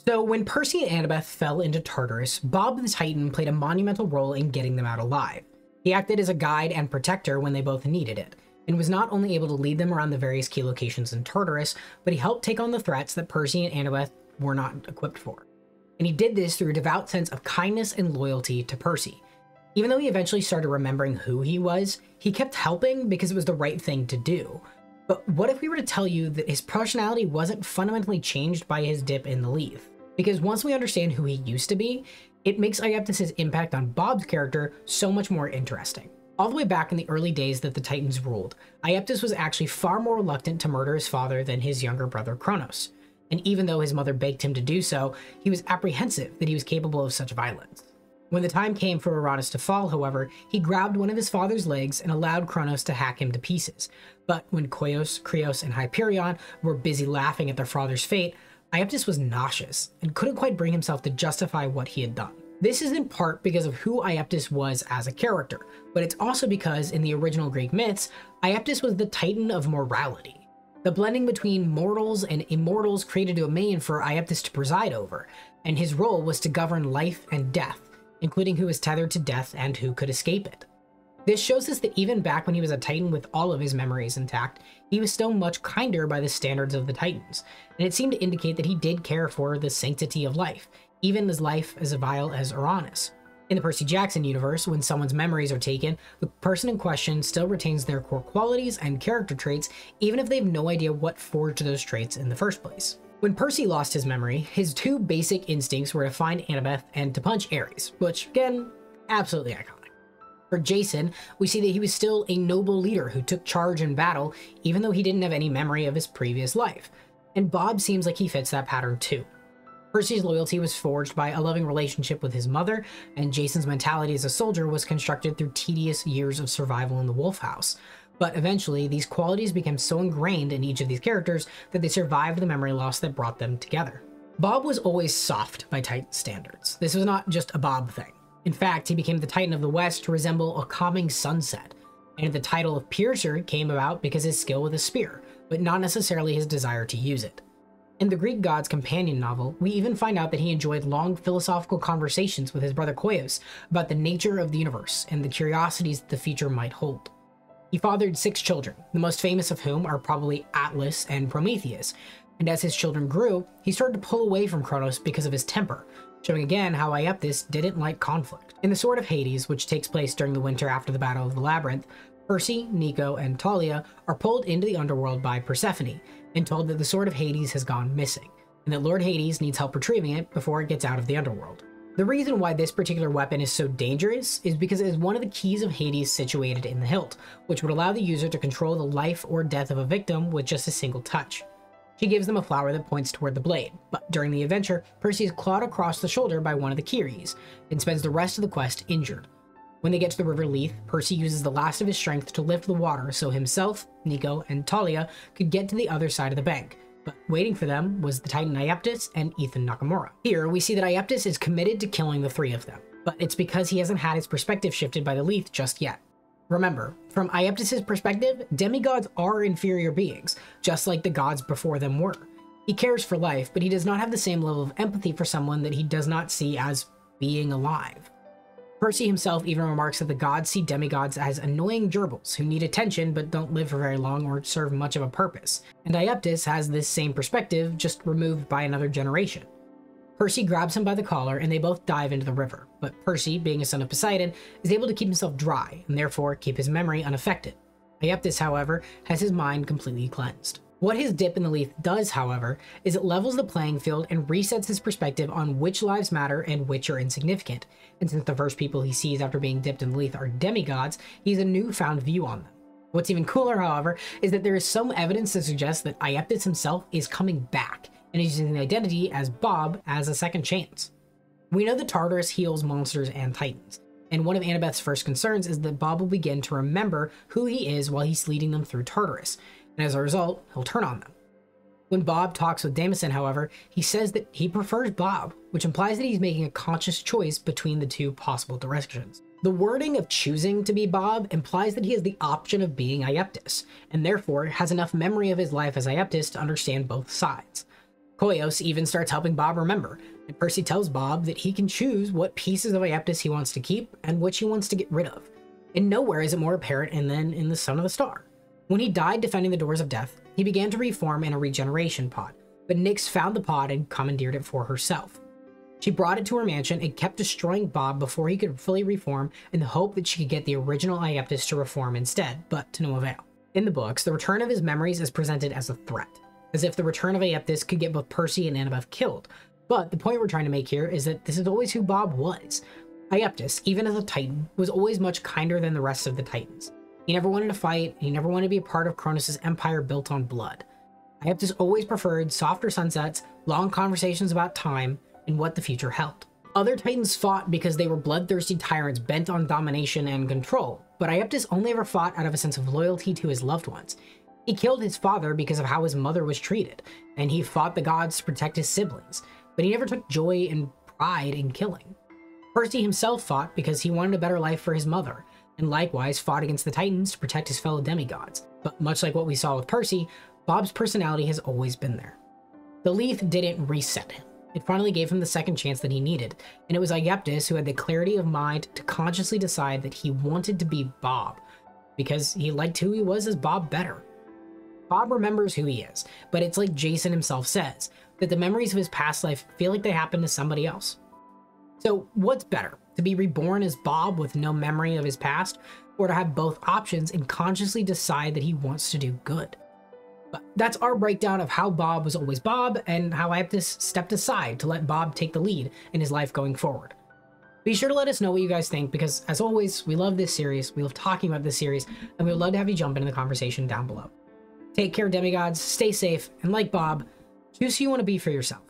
So when Percy and Annabeth fell into Tartarus, Bob the Titan played a monumental role in getting them out alive. He acted as a guide and protector when they both needed it, and was not only able to lead them around the various key locations in Tartarus, but he helped take on the threats that Percy and Annabeth were not equipped for. And he did this through a devout sense of kindness and loyalty to Percy. Even though he eventually started remembering who he was, he kept helping because it was the right thing to do. But what if we were to tell you that his personality wasn't fundamentally changed by his dip in the Lethe? Because once we understand who he used to be, it makes Iaptus' impact on Bob's character so much more interesting. All the way back in the early days that the Titans ruled, Iaptus was actually far more reluctant to murder his father than his younger brother Kronos. And even though his mother begged him to do so, he was apprehensive that he was capable of such violence. When the time came for Uranus to fall, however, he grabbed one of his father's legs and allowed Kronos to hack him to pieces. But when Koios, Krios, and Hyperion were busy laughing at their father's fate, Iaptus was nauseous and couldn't quite bring himself to justify what he had done. This is in part because of who Iaptus was as a character, but it's also because in the original Greek myths, Iaptus was the Titan of morality. The blending between mortals and immortals created a domain for Iaptus to preside over, and his role was to govern life and death, including who was tethered to death and who could escape it. This shows us that even back when he was a Titan with all of his memories intact, he was still much kinder by the standards of the Titans, and it seemed to indicate that he did care for the sanctity of life, even as life as vile as Uranus. In the Percy Jackson universe, when someone's memories are taken, the person in question still retains their core qualities and character traits, even if they have no idea what forged those traits in the first place. When Percy lost his memory, his two basic instincts were to find Annabeth and to punch Ares, which, again, absolutely iconic. For Jason, we see that he was still a noble leader who took charge in battle, even though he didn't have any memory of his previous life. And Bob seems like he fits that pattern too. Percy's loyalty was forged by a loving relationship with his mother, and Jason's mentality as a soldier was constructed through tedious years of survival in the Wolf House. But eventually, these qualities became so ingrained in each of these characters that they survived the memory loss that brought them together. Bob was always soft by Titan standards. This was not just a Bob thing. In fact, he became the Titan of the West to resemble a calming sunset, and the title of Piercer came about because his skill with a spear, but not necessarily his desire to use it. In the Greek Gods companion novel, we even find out that he enjoyed long philosophical conversations with his brother Koios about the nature of the universe and the curiosities that the future might hold. He fathered 6 children, the most famous of whom are probably Atlas and Prometheus, and as his children grew, he started to pull away from Kronos because of his temper, showing again how Iaptus didn't like conflict. In the Sword of Hades, which takes place during the winter after the Battle of the Labyrinth, Percy, Nico, and Talia are pulled into the underworld by Persephone and told that the Sword of Hades has gone missing, and that Lord Hades needs help retrieving it before it gets out of the underworld. The reason why this particular weapon is so dangerous is because it is one of the keys of Hades situated in the hilt, which would allow the user to control the life or death of a victim with just a single touch. She gives them a flower that points toward the blade, but during the adventure, Percy is clawed across the shoulder by one of the Kyries, and spends the rest of the quest injured. When they get to the River Lethe, Percy uses the last of his strength to lift the water so himself, Nico, and Talia could get to the other side of the bank, but waiting for them was the Titan Iaptus and Ethan Nakamura. Here, we see that Iaptus is committed to killing the 3 of them, but it's because he hasn't had his perspective shifted by the Lethe just yet. Remember, from Iaptus' perspective, demigods are inferior beings, just like the gods before them were. He cares for life, but he does not have the same level of empathy for someone that he does not see as being alive. Percy himself even remarks that the gods see demigods as annoying gerbils who need attention but don't live for very long or serve much of a purpose, and Iaptus has this same perspective, just removed by another generation. Percy grabs him by the collar and they both dive into the river, but Percy, being a son of Poseidon, is able to keep himself dry and therefore keep his memory unaffected. Iaptus, however, has his mind completely cleansed. What his dip in the Lethe does, however, is it levels the playing field and resets his perspective on which lives matter and which are insignificant, and since the first people he sees after being dipped in the Lethe are demigods, he has a newfound view on them. What's even cooler, however, is that there is some evidence to suggest that Iaptus himself is coming back, and is using the identity as Bob as a second chance. We know that Tartarus heals monsters and titans, and one of Annabeth's first concerns is that Bob will begin to remember who he is while he's leading them through Tartarus, and as a result, he'll turn on them. When Bob talks with Damison, however, he says that he prefers Bob, which implies that he's making a conscious choice between the 2 possible directions. The wording of choosing to be Bob implies that he has the option of being Iaptus, and therefore has enough memory of his life as Iaptus to understand both sides. Koios even starts helping Bob remember, and Percy tells Bob that he can choose what pieces of Aeptus he wants to keep and which he wants to get rid of. And nowhere is it more apparent than in the Son of the Star. When he died defending the doors of death, he began to reform in a regeneration pod, but Nyx found the pod and commandeered it for herself. She brought it to her mansion and kept destroying Bob before he could fully reform in the hope that she could get the original Aeptus to reform instead, but to no avail. In the books, the return of his memories is presented as a threat, as if the return of Aeptus could get both Percy and Annabeth killed. But the point we're trying to make here is that this is always who Bob was. Aeptus, even as a Titan, was always much kinder than the rest of the Titans. He never wanted to fight, and he never wanted to be a part of Cronus' empire built on blood. Aeptus always preferred softer sunsets, long conversations about time, and what the future held. Other Titans fought because they were bloodthirsty tyrants bent on domination and control, but Aeptus only ever fought out of a sense of loyalty to his loved ones. He killed his father because of how his mother was treated, and he fought the gods to protect his siblings, but he never took joy and pride in killing. Percy himself fought because he wanted a better life for his mother, and likewise fought against the Titans to protect his fellow demigods. But much like what we saw with Percy, Bob's personality has always been there. The Lethe didn't reset him. It finally gave him the second chance that he needed, and it was Aeptus who had the clarity of mind to consciously decide that he wanted to be Bob, because he liked who he was as Bob better. Bob remembers who he is, but it's like Jason himself says, that the memories of his past life feel like they happened to somebody else. So what's better, to be reborn as Bob with no memory of his past, or to have both options and consciously decide that he wants to do good? But that's our breakdown of how Bob was always Bob and how Aeptus stepped aside to let Bob take the lead in his life going forward. Be sure to let us know what you guys think, because as always, we love this series, we love talking about this series, and we would love to have you jump into the conversation down below. Take care, demigods, stay safe, and like Bob, choose who you want to be for yourself.